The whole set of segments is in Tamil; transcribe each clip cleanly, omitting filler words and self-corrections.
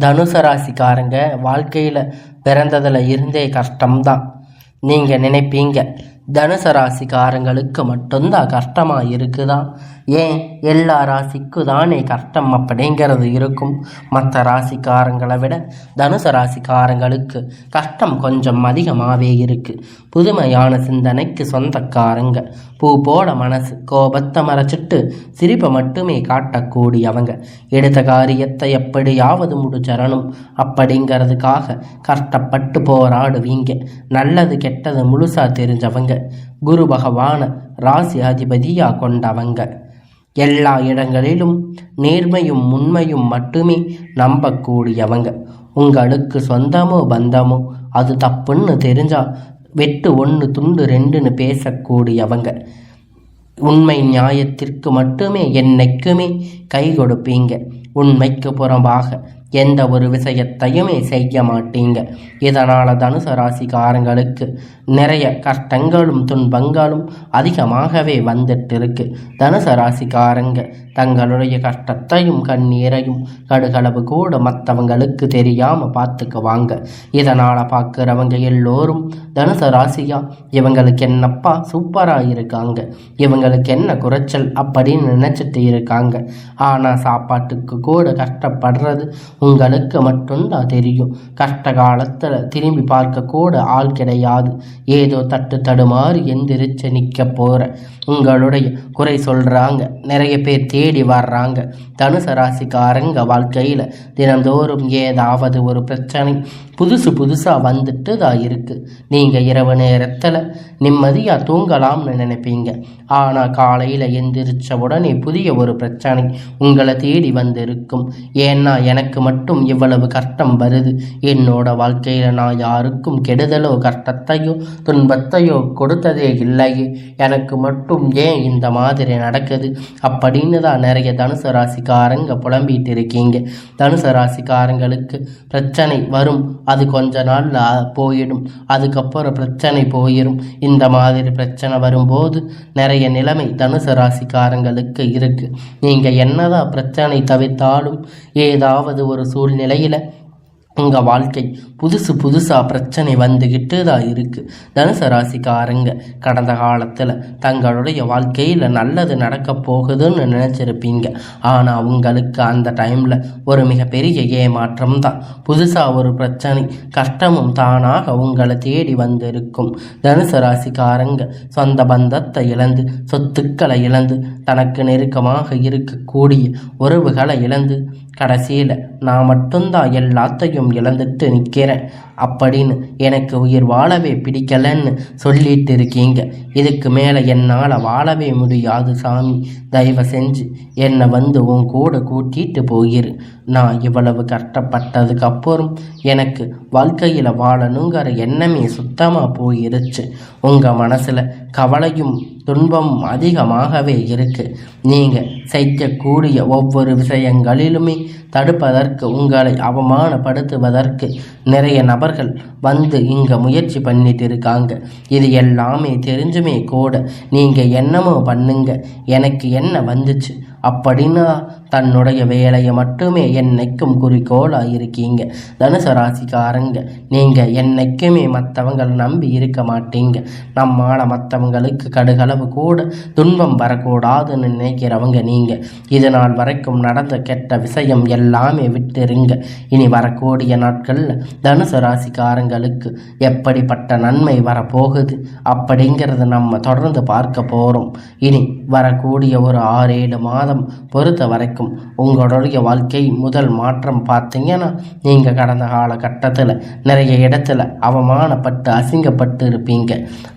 தனுசு ராசிக்காரங்க வாழ்க்கையில் பிறந்ததில் இருந்தே கஷ்டம்தான். நீங்கள் நினைப்பீங்க தனுசு ராசிக்காரங்களுக்கு மட்டும்தான் கஷ்டமாக இருக்குதான், ஏன் எல்லா ராசிக்கும் தானே கஷ்டம் அப்படிங்கிறது இருக்கும். மற்ற ராசிக்காரங்களை விட தனுசு ராசிக்காரங்களுக்கு கஷ்டம் கொஞ்சம் அதிகமாகவே இருக்குது. புதுமையான சிந்தனைக்கு சொந்தக்காரங்க, பூ போல மனசு, கோபத்தை மறைச்சிட்டு சிரிப்பை மட்டுமே காட்டக்கூடியவங்க, எடுத்த காரியத்தை எப்படியாவது முடிச்சரணும் அப்படிங்கிறதுக்காக கஷ்டப்பட்டு போராடுவீங்க. நல்லது கெட்டது முழுசாக தெரிஞ்சவங்க, குரு பகவான ராசி அதிபதியாக கொண்டவங்க, எல்லா இடங்களிலும் நேர்மையும் உண்மையும் மட்டுமே நம்பக்கூடியவங்க. உங்களுக்கு சொந்தமோ பந்தமோ அது தப்புன்னு தெரிஞ்சா வெட்டு 1 துண்டு 2ன்னு பேசக்கூடியவங்க, உண்மை நியாயத்திற்கு மட்டுமே என்னைக்குமே கை கொடுப்பீங்க. உண்மைக்கு புறம்பாக எந்த ஒரு விஷயத்தையுமே செய்ய மாட்டீங்க. இதனால் தனுசு ராசிக்காரங்களுக்கு நிறைய கஷ்டங்களும் துன்பங்களும் அதிகமாகவே வந்துட்டு இருக்கு. தனுசு ராசிக்காரங்க தங்களுடைய கஷ்டத்தையும் கண்ணீரையும் கடுகளவு கூட மற்றவங்களுக்கு தெரியாமல் பார்த்துக்குவாங்க. இதனால் பார்க்குறவங்க எல்லோரும் தனுசு ராசியா இவங்களுக்கு என்னப்பா சூப்பராக இருக்காங்க, இவங்களுக்கு என்ன குறைச்சல் அப்படின்னு நினச்சிட்டு இருக்காங்க. ஆனால் சாப்பாட்டுக்கு கூட கஷ்டப்படுறது உங்களுக்கு மட்டும்தான் தெரியும். கஷ்ட காலத்தில் திரும்பி பார்க்க கூட ஆள் கிடையாது. ஏதோ தடுமாறி எந்திரிச்சு நிற்க போகிற உங்களுடைய குறை சொல்கிறாங்க, நிறைய பேர் தேடி வர்றாங்க. தனுசு ராசிக்காரங்க வாழ்க்கையில் தினந்தோறும் ஏதாவது ஒரு பிரச்சனை புதுசாக வந்துட்டு தான் இருக்குது. நீங்கள் இரவு நேரத்தில் நிம்மதியாக தூங்கலாம்னு நினைப்பீங்க. ஆனால் காலையில் எந்திரிச்ச உடனே புதிய ஒரு பிரச்சனை உங்களை தேடி வந்திருக்கும். ஏன்னா எனக்கு மட்டும் இவ்வளவு கஷ்டம் வருது, என்னோட வாழ்க்கையில் நான் யாருக்கும் கெடுதலோ கஷ்டத்தையோ துன்பத்தையோ கொடுத்ததே இல்லையே, எனக்கு மட்டும் ஏன் இந்த மாதிரி நடக்குது அப்படின்னு தான் நிறைய தனுசு ராசிக்காரங்க புலம்பிட்டு இருக்கீங்க. தனுசு ராசிக்காரங்களுக்கு பிரச்சனை வரும், அது கொஞ்ச நாள்ல போயிடும், அதுக்கப்புறம் பிரச்சனை போயிடும். இந்த மாதிரி பிரச்சனை வரும்போது நிறைய நிலைமை தனுசு ராசிக்காரங்களுக்கு இருக்கு. நீங்க என்னதான் பிரச்சனை தவிர்த்தாலும் ஏதாவது ஒரு சூழ்நிலையில உங்கள் வாழ்க்கை புதுசாக பிரச்சனை வந்துக்கிட்டு தான் இருக்குது. தனுசு ராசிக்காரங்க கடந்த காலத்தில் தங்களுடைய வாழ்க்கையில் நல்லது நடக்க போகுதுன்னு நினச்சிருப்பீங்க. ஆனால் உங்களுக்கு அந்த டைமில் ஒரு மிகப்பெரிய ஏமாற்றம் தான். புதுசாக ஒரு பிரச்சனை கஷ்டமும் தானாக உங்களை தேடி வந்திருக்கும். தனுசு ராசிக்காரங்க சொந்த பந்தத்தை இழந்து, சொத்துக்களை இழந்து, தனக்கு நெருக்கமாக இருக்கக்கூடிய உறவுகளை இழந்து, கடைசியில் நான் மட்டும்தான் எல்லாத்தையும் இழந்துட்டு நிற்கிறேன் அப்படின்னு எனக்கு உயிர் வாழவே பிடிக்கலன்னு சொல்லிட்டு இருக்கீங்க. இதுக்கு மேலே என்னால் வாழவே முடியாது சாமி, தயவு செஞ்சு என்னை உன் கூட கூட்டிகிட்டு போயிரு. நான் இவ்வளவு கஷ்டப்பட்டதுக்கு அப்புறம் எனக்கு வாழ்க்கையில் வாழணுங்கிற எண்ணமே சுத்தமாக போயிருச்சு. உங்கள் மனசில் கவலையும் துன்பமும் அதிகமாகவே இருக்கு. நீங்கள் செய்யக்கூடிய ஒவ்வொரு விஷயங்களிலுமே தடுப்பதற்கு, உங்களை அவமானப்படுத்துவதற்கு நிறைய நபர்கள் இங்கே முயற்சி பண்ணிட்டு இருக்காங்க. இது எல்லாமே தெரிஞ்சுமே கூட நீங்கள் என்னமோ பண்ணுங்க, எனக்கு என்ன வந்துச்சு அப்படின்னா தன்னுடைய வேலையை மட்டுமே என்னைக்கும் குறிக்கோளாக இருக்கீங்க. தனுசு ராசிக்காரங்க நீங்கள் என்னைக்குமே மற்றவங்களை நம்பி இருக்க மாட்டீங்க. நம்மால் மற்றவங்களுக்கு கடுகளவு கூட துன்பம் வரக்கூடாதுன்னு நினைக்கிறவங்க நீங்கள். இது நாள் வரைக்கும் நடந்த கெட்ட விஷயம் எல்லாமே விட்டுருங்க. இனி வரக்கூடிய நாட்களில் தனுசு ராசிக்காரங்களுக்கு எப்படிப்பட்ட நன்மை வரப்போகுது அப்படிங்கிறத நம்ம தொடர்ந்து பார்க்க போகிறோம். இனி வரக்கூடிய ஒரு 6-7 மாதம் பொறுத்த வரைக்கும் உங்களுடைய வாழ்க்கை முதல் மாற்றம் பார்த்தீங்கன்னா, நீங்கள் கடந்த காலகட்டத்தில் நிறைய இடத்துல அவமானப்பட்டு அசிங்கப்பட்டு இருப்பீங்க.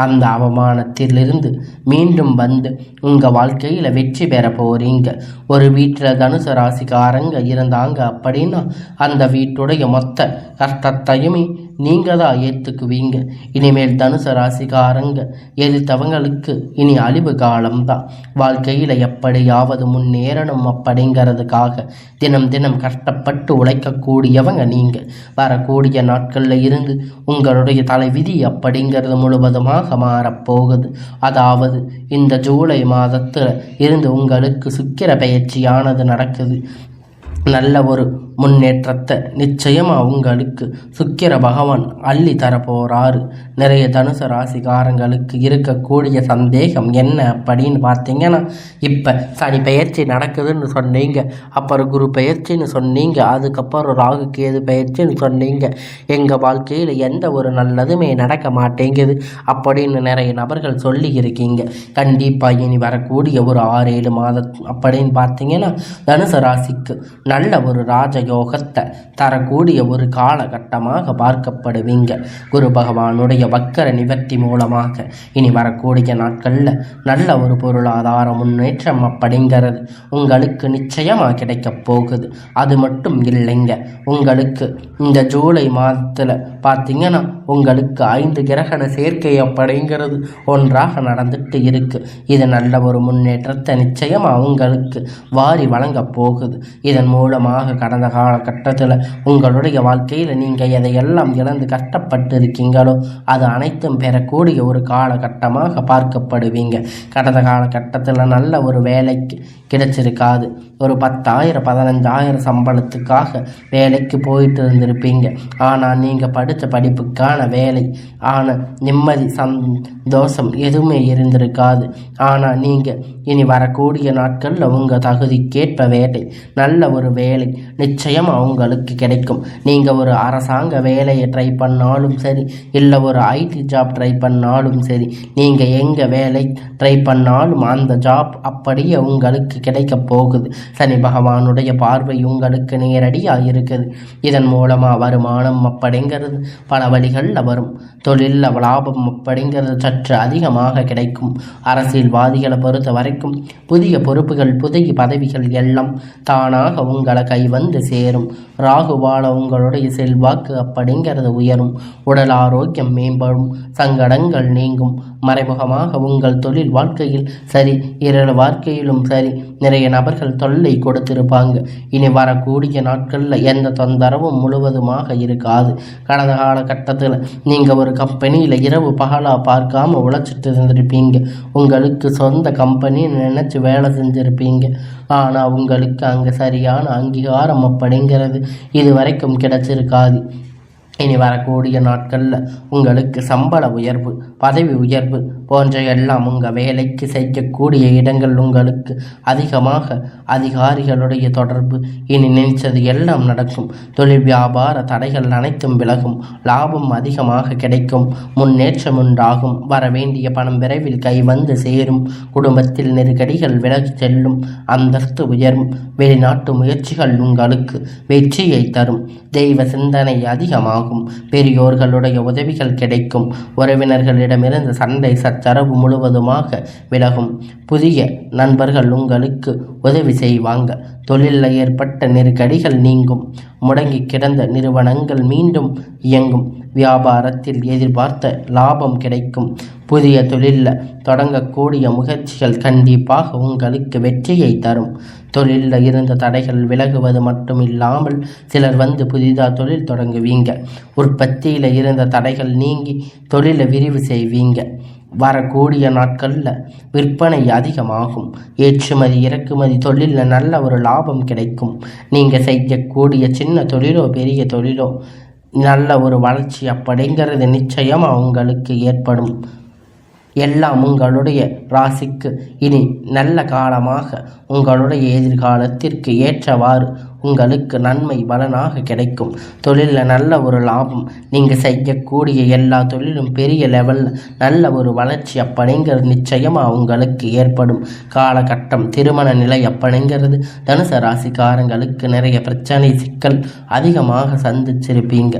அந்த அவமானத்திலிருந்து மீண்டும் உங்கள் வாழ்க்கையில் வெற்றி பெற போகிறீங்க. ஒரு வீட்டில் தனுசு ராசிக்காரங்க இருந்தாங்க அப்படின்னா அந்த வீட்டுடைய மொத்த கஷ்டத்தையுமே நீங்கள் தான் ஏற்றுக்குவீங்க. இனிமேல் தனுசு ராசிக்காரங்க எதிர்த்தவங்களுக்கு இனி அழிவு காலம்தான். வாழ்க்கையில் எப்படியாவது முன்னேறணும் அப்படிங்கிறதுக்காக தினம் கஷ்டப்பட்டு உழைக்கக்கூடியவங்க நீங்கள். வரக்கூடிய நாட்களில் இருந்து உங்களுடைய தலைவிதி அப்படிங்கிறது முழுவதுமாக மாறப்போகுது. அதாவது இந்த ஜூலை மாதத்தில் இருந்து உங்களுக்கு சுக்கிர பயிற்சியானது நடக்குது. நல்ல ஒரு முன்னேற்றத்தை நிச்சயமாக உங்களுக்கு சுக்கிர பகவான் அள்ளி தரப்போகிறாரு. நிறைய தனுசு ராசிக்காரங்களுக்கு இருக்கக்கூடிய சந்தேகம் என்ன அப்படின்னு பார்த்தீங்கன்னா, இப்போ சனி பெயர்ச்சி நடக்குதுன்னு சொன்னீங்க, அப்புறம் குரு பெயர்ச்சின்னு சொன்னீங்க, அதுக்கப்புறம் ராகு கேது பெயர்ச்சின்னு சொன்னீங்க, எங்கள் வாழ்க்கையில் எந்த ஒரு நல்லதுமே நடக்க மாட்டேங்குது அப்படின்னு நிறைய நபர்கள் சொல்லி இருக்கீங்க. கண்டிப்பாக இனி வரக்கூடிய ஒரு 6-7 மாதம் அப்படின்னு பார்த்தீங்கன்னா தனுசு ராசிக்கு நல்ல ஒரு ராஜயோகத்தை தரக்கூடிய ஒரு காலகட்டமாக பார்க்கப்படுவீங்க. குரு பகவானுடைய வக்கர நிவர்த்தி மூலமாக இனி வரக்கூடிய நாட்களில் நல்ல ஒரு பொருளாதார முன்னேற்றம் அப்படிங்கிறது உங்களுக்கு நிச்சயமாக கிடைக்கப் போகுது. அது மட்டும் இல்லைங்க, உங்களுக்கு இந்த ஜூலை மாதத்தில் பார்த்தீங்கன்னா உங்களுக்கு 5 கிரகண சேர்க்கை அப்படிங்கிறது ஒன்றாக நடந்துட்டு இருக்கு. இது நல்ல ஒரு முன்னேற்றத்தை நிச்சயமாக உங்களுக்கு வாரி வழங்க போகுது. இதன் மூலமாக கடந்த காலகட்டத்தில் உங்களுடைய வாழ்க்கையில் நீங்கள் எதையெல்லாம் இழந்து கஷ்டப்பட்டு இருக்கீங்களோ அது அனைத்தும் பெறக்கூடிய ஒரு காலகட்டமாக பார்க்கப்படுவீங்க. கடந்த காலகட்டத்தில் நல்ல ஒரு வேலைக்கு கிடைச்சிருக்காது. ஒரு 10,000 15,000 சம்பளத்துக்காக வேலைக்கு போயிட்டு இருந்திருப்பீங்க. ஆனால் நீங்கள் படித்த படிப்புக்கான வேலை ஆனால் நிம்மதி சந்தோஷம் எதுவுமே இருந்திருக்காது. ஆனால் நீங்கள் இனி வரக்கூடிய நாட்களில் உங்கள் தகுதிக்கேற்ப வேலை, நல்ல ஒரு வேலை நிச்சயமாக உங்களுக்கு கிடைக்கும். நீங்கள் ஒரு அரசாங்க வேலையை ட்ரை பண்ணாலும் சரி, இல்லை ஒரு ஐடி ஜாப் ட்ரை பண்ணாலும் சரி, நீங்கள் எங்கே வேலை ட்ரை பண்ணாலும் அந்த ஜாப் அப்படியே உங்களுக்கு கிடைக்க போகுது. சனி பகவானுடைய பார்வை உங்களுக்கு நேரடியாக இருக்குது. இதன் மூலமாக வருமானம் அப்படிங்கிறது பல வழிகளில் வரும். தொழிலில் லாபம் அப்படிங்கிறது சற்று அதிகமாக கிடைக்கும். அரசியல்வாதிகளை பொறுத்த வரைக்கும் புதிய பொறுப்புகள், புதிய பதவிகள் எல்லாம் தானாக உங்களை கை வந்து சேரும். ராகுவால உங்களுடைய செல்வாக்கு அப்படிங்கிறது உயரும். உடல் ஆரோக்கியம் மேம்படும். சங்கடங்கள் நீங்கும். மறைமுகமாக உங்கள் தொழில் வாழ்க்கையில் சரி, இரவு வாழ்க்கையிலும் சரி நிறைய நபர்கள் தொல்லை கொடுத்திருப்பாங்க. இனி வரக்கூடிய நாட்களில் எந்த தொந்தரவும் முழுவதுமாக இருக்காது. கடந்த காலகட்டத்தில் நீங்கள் ஒரு கம்பெனியில் இரவு பகலாக பார்க்காம உழைச்சிட்டு இருந்திருப்பீங்க. உங்களுக்கு சொந்த கம்பெனின்னு நினச்சி வேலை செஞ்சுருப்பீங்க. ஆனால் உங்களுக்கு அங்கே சரியான அங்கீகாரம் அப்படிங்கிறது இது வரைக்கும் கிடைச்சிருக்காது. இனி வரக்கூடிய நாட்களில் உங்களுக்கு சம்பள உயர்வு, பதவி உயர்வு போன்ற எல்லாம் உங்கள் வேலைக்கு செய்யக்கூடிய இடங்கள் உங்களுக்கு அதிகமாக அதிகாரிகளுடைய தொடர்பு, இனி நினைச்சது எல்லாம் நடக்கும். தொழில் வியாபார தடைகள் அனைத்தும் விலகும். லாபம் அதிகமாக கிடைக்கும். முன்னேற்றம் உண்டாகும். வரவேண்டிய பணம் விரைவில் கை வந்து சேரும். குடும்பத்தில் நெருக்கடிகள் விலகி செல்லும். அந்தஸ்து உயரும். வெளிநாட்டு முயற்சிகள் உங்களுக்கு வெற்றியை தரும். தெய்வ சிந்தனை அதிகமாகும். பெரியோர்களுடைய உதவிகள் கிடைக்கும். உறவினர்களிடமிருந்து சண்டை சச்சரவு முழுவதுமாக விலகும். புதிய நண்பர்கள் உங்களுக்கு உதவி செய்வாங்க. தொழிலில் ஏற்பட்ட நெருக்கடிகள் நீங்கும். முடங்கி கிடந்த நிறுவனங்கள் மீண்டும் இயங்கும். வியாபாரத்தில் எதிர்பார்த்த லாபம் கிடைக்கும். புதிய தொழிலில் தொடங்கக்கூடிய முயற்சிகள் கண்டிப்பாக உங்களுக்கு வெற்றியை தரும். தொழிலில் இருந்த தடைகள் விலகுவது மட்டும் இல்லாமல் சிலர் வந்து புதிதாக தொழில் தொடங்குவீங்க. உற்பத்தியில் இருந்த தடைகள் நீங்கி தொழிலை விரிவு செய்வீங்க. வரக்கூடிய நாட்களில் விற்பனை அதிகமாகும். ஏற்றுமதி இறக்குமதி தொழிலில் நல்ல ஒரு லாபம் கிடைக்கும். நீங்கள் செய்யக்கூடிய சின்ன தொழிலோ பெரிய தொழிலோ நல்ல ஒரு வளர்ச்சி அப்படிங்கிறது நிச்சயமாக உங்களுக்கு ஏற்படும். எல்லாம் உங்களுடைய ராசிக்கு இனி நல்ல காலமாக உங்களுடைய எதிர்காலத்திற்கு ஏற்றவாறு உங்களுக்கு நன்மை பலனாக கிடைக்கும். தொழிலில் நல்ல ஒரு லாபம். நீங்கள் செய்யக்கூடிய எல்லா தொழிலும் பெரிய லெவலில் நல்ல ஒரு வளர்ச்சி அப்படிங்கிறது நிச்சயமாக உங்களுக்கு ஏற்படும் காலகட்டம். திருமண நிலை அப்படிங்கிறது தனுசு ராசிக்காரங்களுக்கு நிறைய பிரச்சனை சிக்கல் அதிகமாக சந்திச்சிருப்பீங்க.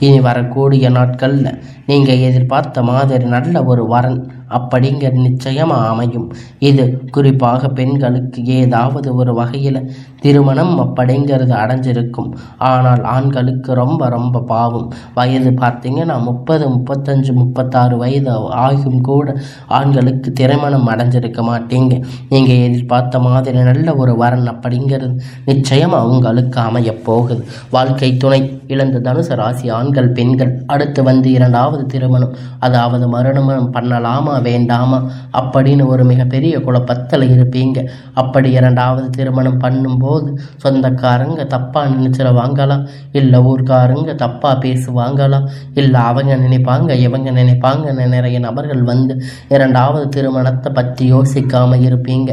இனி வரக்கூடிய நாட்களில் நீங்கள் எதிர்பார்த்த மாதிரி நல்ல ஒரு வரன் அப்படிங்கிற நிச்சயமாக அமையும். இது குறிப்பாக பெண்களுக்கு ஏதாவது ஒரு வகையில் திருமணம் அப்படிங்கிறது அடைஞ்சிருக்கும். ஆனால் ஆண்களுக்கு ரொம்ப ரொம்ப பாவம். வயது பார்த்தீங்கன்னா 30, 35, 36 வயது ஆகும் கூட ஆண்களுக்கு திருமணம் அடைஞ்சிருக்க மாட்டீங்க. நீங்கள் எதிர்பார்த்த மாதிரி நல்ல ஒரு வரன் அப்படிங்கிறது நிச்சயமாக உங்களுக்கு அமைய போகுது. வாழ்க்கை துணை இழந்த தனுசு ராசி ஆண்கள் பெண்கள் அடுத்து வந்து 2வது திருமணம், அதாவது மறுமணம் பண்ணலாமா வேண்டாமா அப்படின்னு ஒரு மிகப்பெரிய குழப்பத்தில் இருப்பீங்க. அப்படி இரண்டாவது திருமணம் பண்ணும்போது சொந்தக்காரங்க தப்பாக நினைச்சிருவாங்களா, இல்லை ஊர்க்காரங்க தப்பாக பேசுவாங்களா, இல்லை அவங்க நினைப்பாங்க இவங்க நினைப்பாங்கன்னு நிறைய நபர்கள் வந்து இரண்டாவது திருமணத்தை பற்றி யோசிக்காமல் இருப்பீங்க.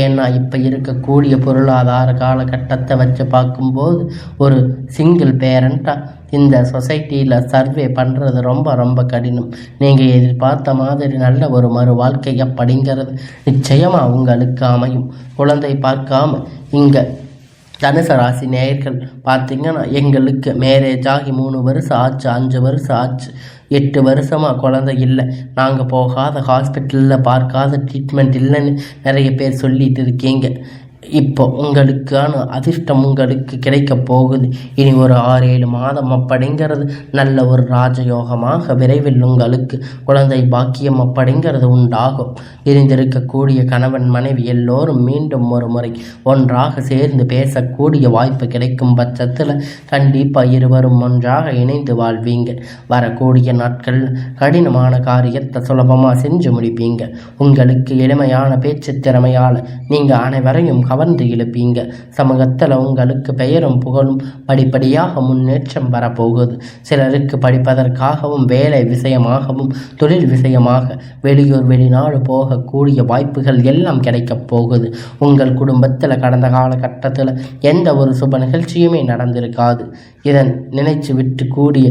ஏன்னா இப்போ இருக்கக்கூடிய பொருளாதார காலகட்டத்தை வச்சு பார்க்கும்போது ஒரு சிங்கிள் பேரண்ட்டாக இந்த சொசைட்டியில் சர்வே பண்ணுறது ரொம்ப ரொம்ப கடினம். நீங்கள் எதிர்பார்த்த மாதிரி நல்ல ஒரு மறு வாழ்க்கை அப்படிங்கிறது நிச்சயமாக உங்களுக்கு அமையும். குழந்தை பார்க்காம இங்கே தனுசு ராசி நேயர்கள் பார்த்திங்கன்னா, எங்களுக்கு மேரேஜ் ஆகி 3 வருஷம் ஆச்சு, 5 வருஷம் ஆச்சு, 8 வருஷமாக குழந்தை இல்லை, நாங்கள் போகாத ஹாஸ்பிட்டலில் பார்க்காத ட்ரீட்மெண்ட் இல்லைன்னு நிறைய பேர் சொல்லிட்டு இருக்கீங்க. இப்போ உங்களுக்கான அதிர்ஷ்டம் உங்களுக்கு கிடைக்க போகுது. இனி ஒரு 6-7 மாதம் அப்படிங்கிறது நல்ல ஒரு ராஜயோகமாக விரைவில் உங்களுக்கு குழந்தை பாக்கியம் அப்படிங்கிறது உண்டாகும். இருந்திருக்கக்கூடிய கணவன் மனைவி எல்லோரும் மீண்டும் ஒரு முறை ஒன்றாக சேர்ந்து பேசக்கூடிய வாய்ப்பு கிடைக்கும் பட்சத்தில் கண்டிப்பாக இருவரும் ஒன்றாக இணைந்து வாழ்வீங்க. வரக்கூடிய நாட்கள் கடினமான காரியத்தை சுலபமாக செஞ்சு முடிப்பீங்க. உங்களுக்கு எளிமையான பேச்சு திறமையால் நீங்கள் அனைவரையும் கவர்ந்து இழுப்பீங்க. சமூகத்தில் உங்களுக்கு பெயரும் புகழும் படிப்படியாக முன்னேற்றம் வரப்போகுது. சிலருக்கு படிப்பதற்காகவும் வேலை விஷயமாகவும் தொழில் விஷயமாக வெளியூர் வெளிநாடு போகக்கூடிய வாய்ப்புகள் எல்லாம் கிடைக்கப் போகுது. உங்கள் குடும்பத்தில் கடந்த காலகட்டத்தில் எந்த ஒரு சுப நிகழ்ச்சியுமே நடந்திருக்காது. இதன் நினைச்சு விட்டு கூடிய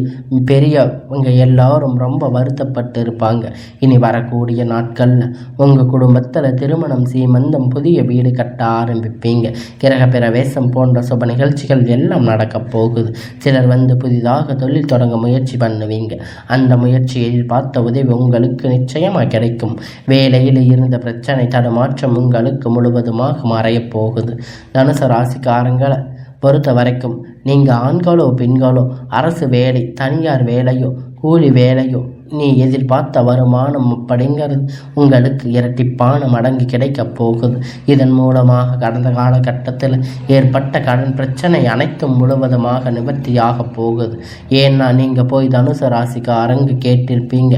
பெரியவங்க எல்லாரும் ரொம்ப வருத்தப்பட்டு இருப்பாங்க. இனி வரக்கூடிய நாட்களில் உங்கள் குடும்பத்தில் திருமணம், சீமந்தம், புதிய வீடு கட்ட ஆரம்பிப்பீங்க. கிரக பிரவேசம் போன்ற சுப நிகழ்ச்சிகள் எல்லாம் நடக்கப் போகுது. சிலர் வந்து புதிதாக தொழில் தொடங்க முயற்சி பண்ணுவீங்க. அந்த முயற்சி எதிர்பார்த்த உதவி உங்களுக்கு நிச்சயமாக கிடைக்கும். வேலையில் இருந்த பிரச்சனை தடுமாற்றம் உங்களுக்கு முழுவதுமாக மறையப் போகுது. தனுசு ராசிக்காரங்களை பொறுத்த வரைக்கும் நீங்கள் ஆண்களோ பெண்களோ அரசு வேலை, தனியார் வேலையோ, கூலி வேலையோ, நீ எதிர்பார்த்த வருமானம் அப்படிங்கிறது உங்களுக்கு இரட்டிப்பான மடங்கு கிடைக்கப் போகுது. இதன் மூலமாக கடந்த காலகட்டத்தில் ஏற்பட்ட கடன் பிரச்சனை அனைத்தும் முழுவதுமாக நிவர்த்தியாக போகுது. ஏன்னா நீங்கள் போய் தனுசு ராசிக்கு அரங்கு கேட்டிருப்பீங்க,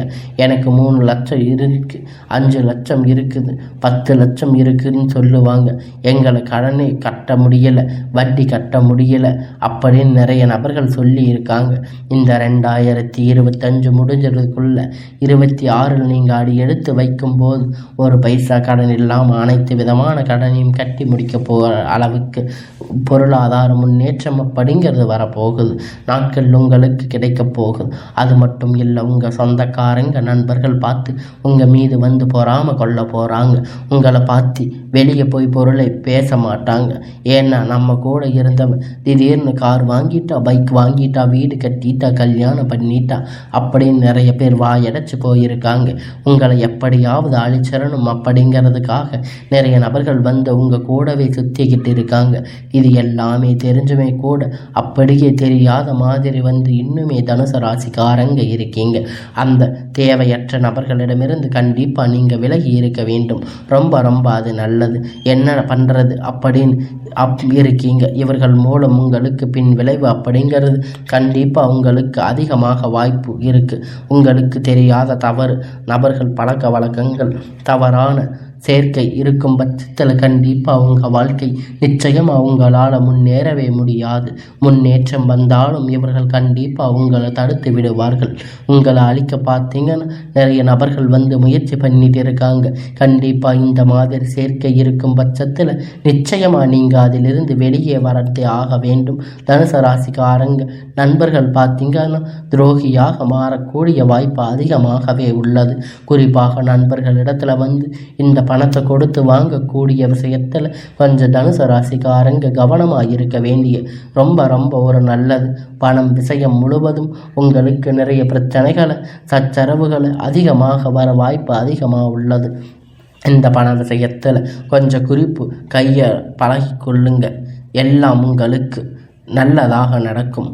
எனக்கு 3 லட்சம் இருக்குது, 5 லட்சம் இருக்குது, 10 லட்சம் இருக்குதுன்னு சொல்லுவாங்க. எங்களை கடனை கட்ட முடியலை, வட்டி கட்ட முடியலை அப்படின்னு நிறைய நபர்கள் சொல்லி இருக்காங்க. இந்த 2025 முடிஞ்சதுக்குள்ள 26 நீங்கள் அடி எடுத்து வைக்கும் போது ஒரு பைசா கடன் இல்லாமல் அனைத்து விதமான கடனையும் கட்டி முடிக்க போகிற அளவுக்கு பொருளாதார முன்னேற்றம் அப்படிங்கிறது வரப்போகுது. நாட்கள் உங்களுக்கு கிடைக்க போகுது. அது மட்டும் இல்லை, உங்கள் சொந்தக்காரங்க நண்பர்கள் பார்த்து உங்கள் மீது வந்து பொறாமல் கொள்ள போகிறாங்க. உங்களை பார்த்து வெளியே போய் பொருளை பேச மாட்டாங்க. ஏன்னா நம்ம கூட இருந்தவன் திடீர்னு கார் வாங்கிட்டா, பைக் வாங்கிட்டா, வீடு கட்டிட்டா, கல்யாணம் பண்ணிட்டா அப்படின்னு நிறைய பேர் வாயடைச்சு போயிருக்காங்க. உங்களை எப்படியாவது அழிச்சிடணும் அப்படிங்கிறதுக்காக நிறைய நபர்கள் வந்து உங்கள் கூடவே சுற்றிக்கிட்டு இருக்காங்க. இது எல்லாமே தெரிஞ்சுமே கூட அப்படியே தெரியாத மாதிரி வந்து இன்னுமே தனுசு ராசிக்காரங்க இருக்கீங்க. அந்த தேவையற்ற நபர்களிடமிருந்து கண்டிப்பாக நீங்கள் விலகி இருக்க வேண்டும். ரொம்ப ரொம்ப அது நல்லது. என்ன பண்ணுறது அப்படின்னு இருக்கீங்க. இவர்கள் மூலம் உங்களுக்கு பின் விளைவு அப்படிங்கிறது கண்டிப்பாக உங்களுக்கு அதிகமாக வாய்ப்பு இருக்குது. உங்களுக்கு தெரியாத தவறு நபர்கள், பழக்க வழக்கங்கள், தவறான சேர்க்கை இருக்கும் பட்சத்தில் கண்டிப்பாக உங்கள் வாழ்க்கை நிச்சயமாக உங்களால் முன்னேறவே முடியாது. முன்னேற்றம் வந்தாலும் இவர்கள் கண்டிப்பாக உங்களை தடுத்து விடுவார்கள். உங்களை அழிக்க பார்த்தீங்கன்னா நிறைய நபர்கள் வந்து முயற்சி பண்ணிட்டு இருக்காங்க. கண்டிப்பாக இந்த மாதிரி சேர்க்கை இருக்கும் பட்சத்தில் நிச்சயமாக நீங்கள் அதிலிருந்து வெளியே வரத்தே ஆக வேண்டும். தனுசு ராசிக்காரங்க நண்பர்கள் பார்த்தீங்கன்னா துரோகியாக மாறக்கூடிய வாய்ப்பு அதிகமாகவே உள்ளது. குறிப்பாக நண்பர்களிடத்தில் வந்து இந்த பணத்தை கொடுத்து வாங்கக்கூடிய விஷயத்தில் கொஞ்சம் தனுசு ராசிக்காரங்க கவனமாக இருக்க வேண்டிய ரொம்ப ரொம்ப ஒரு நல்லது. பணம் விஷயம் முழுவதும் உங்களுக்கு நிறைய பிரச்சனைகளை, சச்சரவுகளை அதிகமாக வர வாய்ப்பு அதிகமாக உள்ளது. இந்த பண விஷயத்தில் கொஞ்சம் குறிப்பு கையை பழகி கொள்ளுங்க. எல்லாம் உங்களுக்கு நல்லதாக நடக்கும்.